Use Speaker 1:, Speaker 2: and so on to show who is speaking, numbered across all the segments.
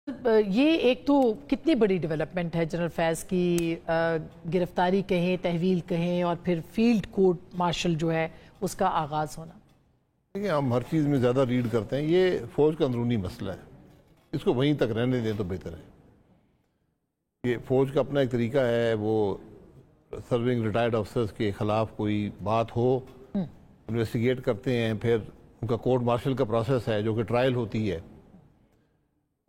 Speaker 1: یہ ایک تو کتنی بڑی ڈیولپمنٹ ہے جنرل فیض کی گرفتاری کہیں تحویل کہیں اور پھر فیلڈ کورٹ مارشل جو ہے اس کا آغاز ہونا.
Speaker 2: دیکھیں ہم ہر چیز میں زیادہ ریڈ کرتے ہیں. یہ فوج کا اندرونی مسئلہ ہے, اس کو وہیں تک رہنے دیں تو بہتر ہے. یہ فوج کا اپنا ایک طریقہ ہے, وہ سرونگ ریٹائرڈ افسرز کے خلاف کوئی بات ہو انویسٹیگیٹ کرتے ہیں, پھر ان کا کورٹ مارشل کا پروسیس ہے جو کہ ٹرائل ہوتی ہے,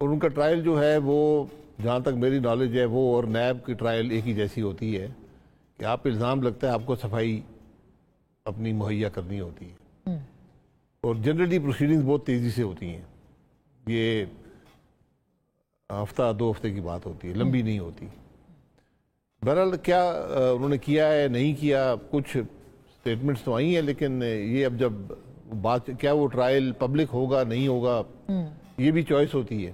Speaker 2: اور ان کا ٹرائل جو ہے وہ جہاں تک میری نالج ہے وہ اور نیب کی ٹرائل ایک ہی جیسی ہوتی ہے کہ آپ پہ الزام لگتا ہے, آپ کو صفائی اپنی مہیا کرنی ہوتی ہے, اور جنرلی پروسیڈنگز بہت تیزی سے ہوتی ہیں. یہ ہفتہ 2 ہفتے کی بات ہوتی ہے, لمبی نہیں ہوتی. بہرحال کیا انہوں نے کیا ہے نہیں کیا, کچھ اسٹیٹمنٹس تو آئی ہیں, لیکن یہ اب جب بات کیا وہ ٹرائل پبلک ہوگا نہیں ہوگا یہ بھی چوائس ہوتی ہے,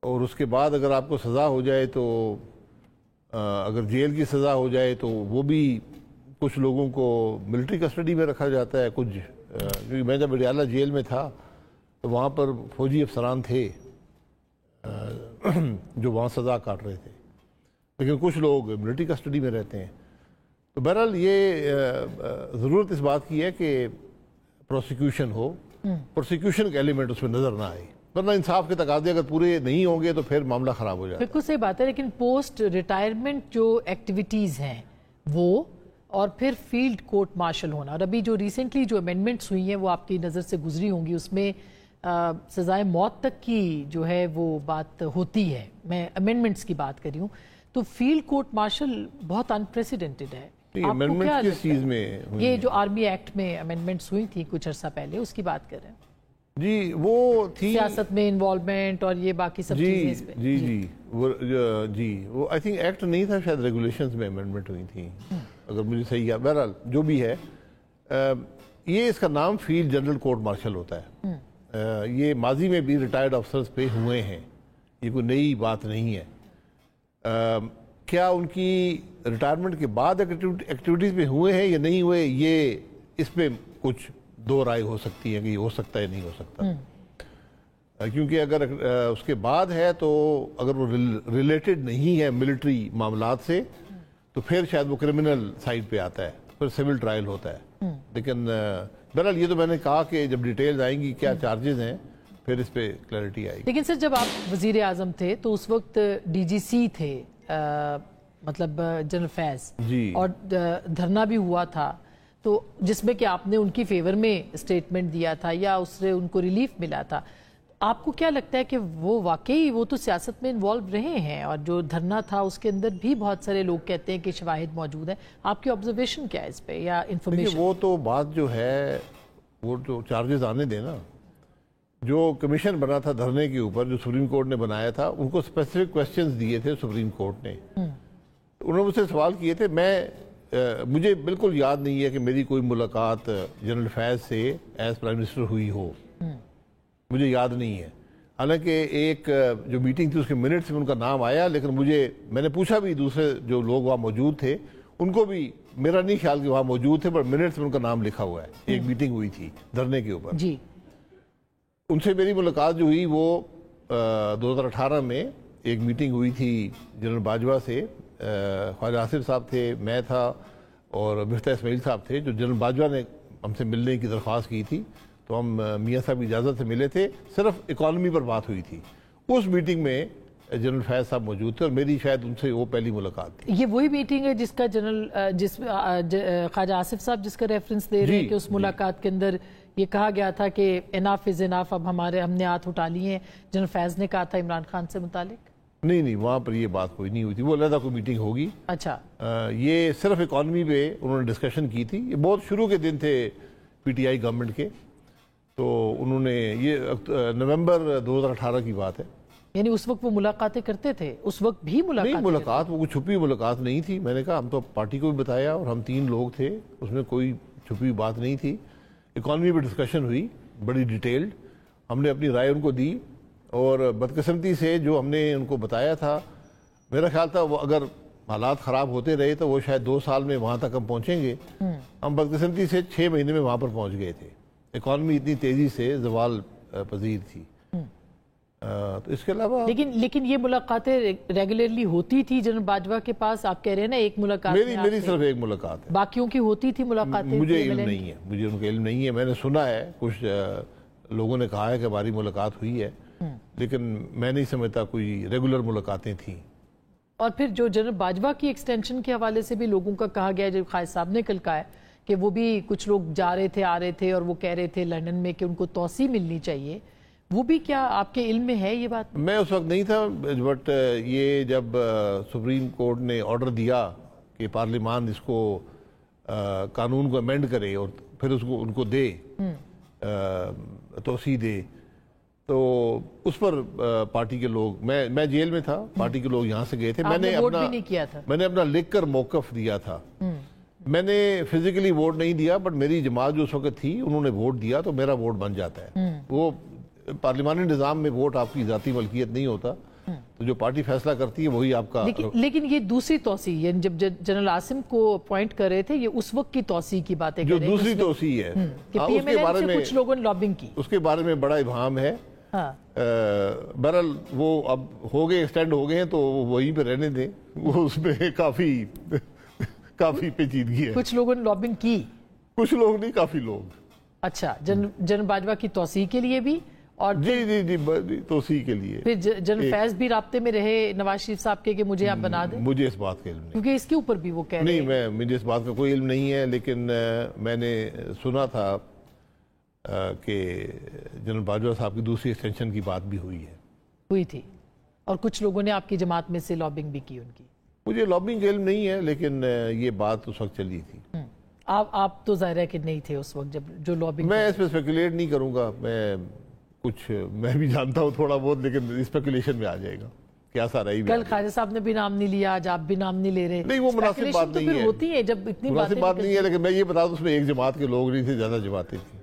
Speaker 2: اور اس کے بعد اگر آپ کو سزا ہو جائے تو اگر جیل کی سزا ہو جائے تو وہ بھی کچھ لوگوں کو ملٹری کسٹڈی میں رکھا جاتا ہے. کچھ کیونکہ میں جب اڈیالہ جیل میں تھا تو وہاں پر فوجی افسران تھے جو وہاں سزا کاٹ رہے تھے, لیکن کچھ لوگ ملٹری کسٹڈی میں رہتے ہیں. تو بہرحال یہ ضرورت اس بات کی ہے کہ پروسیکیوشن ہو, پروسیکیوشن کا ایلیمنٹ اس میں نظر نہ آئے, ورنہ انصاف کے تقاضے اگر پورے نہیں ہوں گے تو پھر معاملہ خراب ہو جائے.
Speaker 1: بالکل صحیح بات ہے, لیکن پوسٹ ریٹائرمنٹ جو ایکٹیویٹیز ہیں وہ اور پھر فیلڈ کورٹ مارشل ہونا, اور ابھی جو ریسنٹلی جو امینڈمنٹس ہوئی ہیں وہ آپ کی نظر سے گزری ہوں گی, اس میں سزائے موت تک کی جو ہے وہ بات ہوتی ہے. میں امینڈمنٹس کی بات کری ہوں, تو فیلڈ کورٹ مارشل بہت انپریسیڈنٹڈ ہے.
Speaker 2: امینڈمنٹ کس چیز میں ہوئی؟
Speaker 1: یہ جو آرمی ایکٹ میں امینڈمنٹس ہوئی تھی کچھ عرصہ پہلے, اس کی بات کر رہے ہیں.
Speaker 2: جی وہ تھی
Speaker 1: سیاست میں انوالومنٹ اور یہ باقی سب چیزیں اس پہ.
Speaker 2: جی وہ آئی تھنک ایکٹ نہیں تھا, شاید ریگولیشنز میں امینڈمنٹ ہوئی تھی اگر مجھے صحیح ہے. بہرحال جو بھی ہے, یہ اس کا نام فیلڈ جنرل کورٹ مارشل ہوتا ہے. یہ ماضی میں بھی ریٹائرڈ افسرز پہ ہوئے ہیں, یہ کوئی نئی بات نہیں ہے. کیا ان کی ریٹائرمنٹ کے بعد ایکٹیویٹیز میں ہوئے ہیں یا نہیں ہوئے, یہ اس پہ کچھ دو رائے ہو سکتی ہے کہ یہ ہو سکتا ہے نہیں ہو سکتا. کیونکہ اگر اس کے بعد ہے تو اگر وہ ریلیٹڈ نہیں ہے ملٹری معاملات سے تو پھر شاید وہ کرمنل سائڈ پہ آتا ہے, پھر سول ٹرائل ہوتا ہے. لیکن بہرحال یہ تو میں نے کہا کہ جب ڈیٹیلز آئیں گی کیا چارجز ہیں پھر اس پہ کلیئرٹی آئے گی.
Speaker 1: لیکن سر جب آپ وزیر اعظم تھے تو اس وقت ڈی جی سی تھے, مطلب جنرل فیض, اور دھرنا بھی ہوا تھا تو جس میں کہ آپ نے ان کی فیور میں اسٹیٹمنٹ دیا تھا یا اس سے ان کو ریلیف ملا تھا. آپ کو کیا لگتا ہے کہ وہ واقعی وہ تو سیاست میں انوالو رہے ہیں, اور جو دھرنا تھا اس کے اندر بھی بہت سارے لوگ کہتے ہیں کہ شواہد موجود ہیں, آپ کی آبزرویشن کیا ہے اس پہ یا انفارمیشن؟
Speaker 2: وہ تو بات جو ہے وہ تو چارجز آنے دیں نا. جو کمیشن بنا تھا دھرنے کے اوپر جو سپریم کورٹ نے بنایا تھا, ان کو اسپیسیفک کوسچنز دیے تھے سپریم کورٹ نے. انہوں نے مجھ سے سوال کیے تھے, مجھے بالکل یاد نہیں ہے کہ میری کوئی ملاقات جنرل فیض سے ایز پرائم منسٹر ہوئی ہو, مجھے یاد نہیں ہے. حالانکہ ایک جو میٹنگ تھی اس کے منٹس میں ان کا نام آیا, لیکن میں نے پوچھا بھی دوسرے جو لوگ وہاں موجود تھے ان کو بھی, میرا نہیں خیال کہ وہاں موجود تھے, پر منٹس میں ان کا نام لکھا ہوا ہے. ایک میٹنگ ہوئی تھی دھرنے کے اوپر.
Speaker 1: جی
Speaker 2: ان سے میری ملاقات جو ہوئی وہ 2018 میں ایک میٹنگ ہوئی تھی جنرل باجوہ سے, خواجہ آصف صاحب تھے, میں تھا اور مفتاح اسماعیل صاحب تھے. جو جنرل باجوہ نے ہم سے ملنے کی درخواست کی تھی تو ہم میاں صاحب کی اجازت سے ملے تھے, صرف اکانومی پر بات ہوئی تھی. اس میٹنگ میں جنرل فیض صاحب موجود تھے اور میری شاید ان سے وہ پہلی ملاقات تھی.
Speaker 1: یہ وہی میٹنگ ہے جس کا خواجہ آصف صاحب جس کا ریفرنس دے رہے ہیں کہ اس ملاقات کے اندر یہ کہا گیا تھا کہ اناف از اناف, اب ہم نے ہاتھ اٹھا لیے ہیں, جنرل فیض نے کہا تھا عمران خان سے متعلق؟
Speaker 2: نہیں, وہاں پر یہ بات کوئی نہیں ہوئی تھی, وہ علیحدہ کوئی میٹنگ ہوگی.
Speaker 1: اچھا,
Speaker 2: یہ صرف اکانومی پہ انہوں نے ڈسکشن کی تھی. یہ بہت شروع کے دن تھے پی ٹی آئی گورنمنٹ کے, تو انہوں نے یہ نومبر 2018 کی بات ہے.
Speaker 1: یعنی اس وقت وہ ملاقاتیں کرتے تھے, اس وقت بھی
Speaker 2: نہیں ملاقات, وہ کوئی چھپی ملاقات نہیں تھی. میں نے کہا ہم تو پارٹی کو بھی بتایا اور ہم 3 لوگ تھے, اس میں کوئی چھپی بات نہیں تھی. اکانومی پہ ڈسکشن ہوئی بڑی ڈیٹیلڈ, ہم نے اپنی رائے ان کو دی, اور بدقسمتی سے جو ہم نے ان کو بتایا تھا, میرا خیال تھا وہ اگر حالات خراب ہوتے رہے تو وہ شاید 2 سال میں وہاں تک ہم پہنچیں گے. ہم بدقسمتی سے 6 مہینے میں وہاں پر پہنچ گئے تھے. اکانومی اتنی تیزی سے زوال پذیر تھی. تو اس کے علاوہ
Speaker 1: لیکن یہ ملاقاتیں ریگولرلی ہوتی تھی جنرل باجوہ کے پاس؟ آپ کہہ رہے ہیں نا ایک ملاقات
Speaker 2: میری صرف ایک ملاقات ہے،
Speaker 1: باقیوں کی ہوتی تھی ملاقاتیں؟
Speaker 2: مجھے علم نہیں ہے، مجھے ان کا علم نہیں ہے، میں نے سنا ہے کچھ لوگوں نے کہا ہے کہ ہماری ملاقات ہوئی ہے، لیکن میں نہیں سمجھتا کوئی ریگولر ملاقاتیں تھیں۔
Speaker 1: اور پھر جو جنرل باجوہ کی ایکسٹینشن کے حوالے سے بھی لوگوں کا کہا گیا ہے، جو قائد صاحب نے کل کہا ہے کہ وہ بھی کچھ لوگ جا رہے تھے آ رہے تھے اور وہ کہہ رہے تھے لندن میں کہ ان کو توسیع ملنی چاہیے، وہ بھی کیا آپ کے علم میں ہے یہ بات؟
Speaker 2: میں اس وقت نہیں تھا، بٹ یہ جب سپریم کورٹ نے آرڈر دیا کہ پارلیمان اس کو قانون کو امینڈ کرے اور پھر اس کو ان کو دے توسیع دے، تو اس پر پارٹی کے لوگ، میں جیل میں تھا، پارٹی کے لوگ یہاں سے گئے تھے، میں نے اپنا لکھ کر موقف دیا تھا، میں نے فزیکلی ووٹ نہیں دیا، بٹ میری جماعت جو اس وقت تھی انہوں نے ووٹ دیا تو میرا ووٹ بن جاتا ہے۔ وہ پارلیمانی نظام میں ووٹ آپ کی ذاتی ملکیت نہیں ہوتا، تو جو پارٹی فیصلہ کرتی ہے وہی آپ کا۔
Speaker 1: لیکن یہ دوسری توسیع، یعنی جب جنرل عاصم کو اپوائنٹ کر رہے تھے، یہ اس وقت کی توسیع کی باتیں کر رہے ہیں،
Speaker 2: جو دوسری توسیع ہے
Speaker 1: کہ پی ایم ایل این سے کچھ لوگوں نے لابنگ کی،
Speaker 2: اس کے بارے میں بڑا ابہام ہے۔ بہرحال وہ اب ہو گئے، ایکسٹینڈ ہو گئے ہیں تو وہیں پہ رہنے دیں، وہ اس میں کافی پیچیدگی ہے۔
Speaker 1: کچھ لوگوں نے لابنگ کی،
Speaker 2: کچھ لوگ نہیں، کافی لوگ۔
Speaker 1: اچھا، جنرل باجوہ کی توسیع کے لیے بھی، اور
Speaker 2: جی توسیع کے لیے
Speaker 1: پھر جنرل فیض بھی رابطے میں رہے نواز شریف صاحب کے کہ مجھے آپ بنا دیں؟
Speaker 2: مجھے اس بات کا علم نہیں،
Speaker 1: کیونکہ اس کے اوپر بھی وہ کہہ رہے ہیں۔
Speaker 2: نہیں، مجھے اس بات کا کوئی علم نہیں ہے، لیکن میں نے سنا تھا کہ جنرل باجوہ صاحب کی دوسری ایکسٹینشن کی بات بھی ہوئی
Speaker 1: تھی، اور کچھ لوگوں نے آپ کی جماعت میں سے لابنگ بھی کی ان کی۔
Speaker 2: مجھے لابنگ کا علم نہیں ہے، لیکن یہ بات اس وقت چلی تھی۔
Speaker 1: آپ تو ظاہر ہے کہ نہیں تھے اس وقت جب جو لابنگ۔
Speaker 2: میں اس پہ اسپیکولیٹ نہیں کروں گا، میں بھی جانتا ہوں تھوڑا بہت، لیکن اسپیکولیشن میں آ جائے گا، کیا سارا ہی۔
Speaker 1: کل خواجہ صاحب نے بھی نام نہیں لیا، آج آپ بھی نام نہیں لے رہے۔
Speaker 2: نہیں، وہ مناسب بات نہیں ہے،
Speaker 1: ہوتی ہے جب اتنی
Speaker 2: مناسب بات نہیں ہے، لیکن میں یہ بتا دوں اس میں ایک جماعت کے لوگ نہیں تھے، زیادہ جماعتیں تھیں۔